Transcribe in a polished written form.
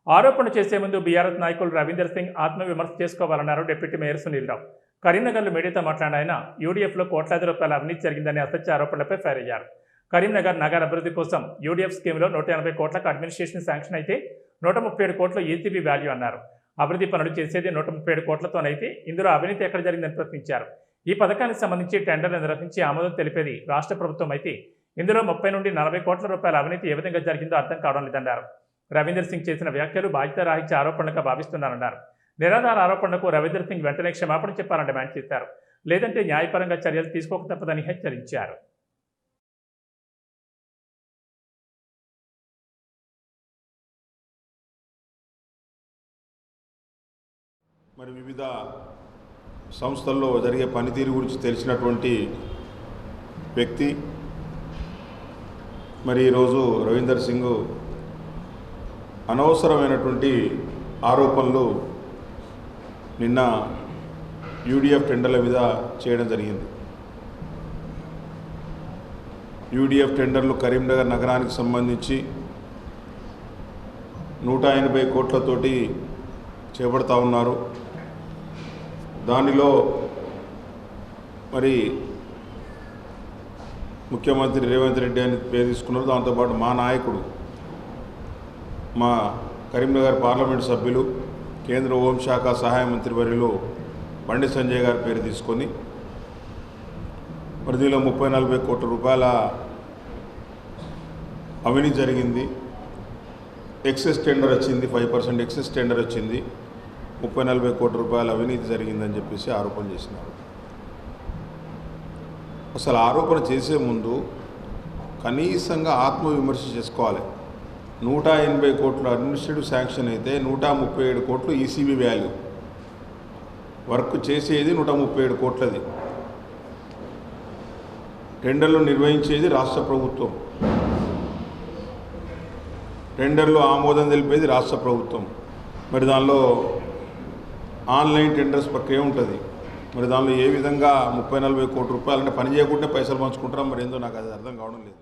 ఆరోపణలు చేసే ముందు బీఆర్ఎస్ నాయకులు రవీందర్ సింగ్ ఆత్మవిమర్శ చేసుకోవాలన్నారు డిప్యూటీ మేయర్ సునీల్ రావు. కరీంనగర్లో మీడియాతో మాట్లాడిన ఆయన యూడీఎఫ్లో కోట్లాది రూపాయల అవినీతి జరిగిందనే అసత్య ఆరోపణలపై ఫైర్ అయ్యారు. కరీంనగర్ నగర అభివృద్ధి కోసం యూడీఎఫ్ స్కీమ్లో 180 కోట్లకు అడ్మినిస్ట్రేషన్ శాంక్షన్ అయితే 137 కోట్లు ఈసీబీ వాల్యూ అన్నారు. అభివృద్ధి పనులు చేసేది 137 కోట్లతోనైతే ఇందులో అవినీతి ఎక్కడ జరిగిందని ప్రశ్నించారు. ఈ పథకానికి సంబంధించి టెండర్లు నిర్వహించి ఆమోదం తెలిపేది రాష్ట్ర ప్రభుత్వం అయితే ఇందులో 30 నుండి 40 కోట్ల రూపాయల అవినీతి ఏ విధంగా జరిగిందో అర్థం కావడం లేదన్నారు. రవీందర్ సింగ్ చేసిన వ్యాఖ్యలు బాధ్యతారాహిత్య ఆరోపణలుగా భావిస్తున్నారన్నారు. నిరాధార ఆరోపణలకు రవీందర్ సింగ్ వెంటనే క్షమాపణ చెప్పాలని డిమాండ్ చేశారు. లేదంటే న్యాయపరంగా చర్యలు తీసుకోక తప్పదని హెచ్చరించారు. మరి వివిధ సంస్థల్లో జరిగే పనితీరు గురించి తెలిసినటువంటి వ్యక్తి మరి ఈరోజు రవీందర్ సింగ్ అనవసరమైనటువంటి ఆరోపణలు నిన్న యూడీఎఫ్ టెండర్ల మీద చేయడం జరిగింది. యూడీఎఫ్ టెండర్లు కరీంనగర్ నగరానికి సంబంధించి 180 కోట్లతోటి చేపడతా ఉన్నారు. దానిలో మరి ముఖ్యమంత్రి రేవంత్ రెడ్డి అని పేరు తీసుకున్నారు. దాంతోపాటు మా నాయకుడు, మా కరీంనగర్ పార్లమెంటు సభ్యులు, కేంద్ర హోంశాఖ సహాయ మంత్రి వర్యులు బండి సంజయ్ గారి పేరు తీసుకొని మరి దీనిలో 30-40 కోట్ల రూపాయల అవినీతి జరిగింది. ఎక్సెస్ టెండర్ వచ్చింది, 5% ఎక్సెస్ టెండర్ వచ్చింది, 30-40 కోట్ల రూపాయల అవినీతి జరిగిందని చెప్పేసి ఆరోపణ చేసినారు. అసలు ఆరోపణ చేసే ముందు కనీసంగా ఆత్మవిమర్శ చేసుకోవాలి. 180 కోట్ల అడ్మినిస్ట్రేటివ్ శాంక్షన్ అయితే 137 కోట్లు ఈసీబీ వాల్యూ. వర్క్ చేసేది 137 కోట్లది. టెండర్లు నిర్వహించేది రాష్ట్ర ప్రభుత్వం, టెండర్లు ఆమోదం తెలిపేది రాష్ట్ర ప్రభుత్వం. మరి దానిలో ఆన్లైన్ టెండర్స్ ప్రక్రియ ఉంటుంది. మరి దానిలో ఏ విధంగా 30-40 కోట్ల రూపాయలు అంటే పని చేయకుంటే పైసలు పంచుకుంటారా మరి ఏందో నాకు అది అర్థం కావడం లేదు.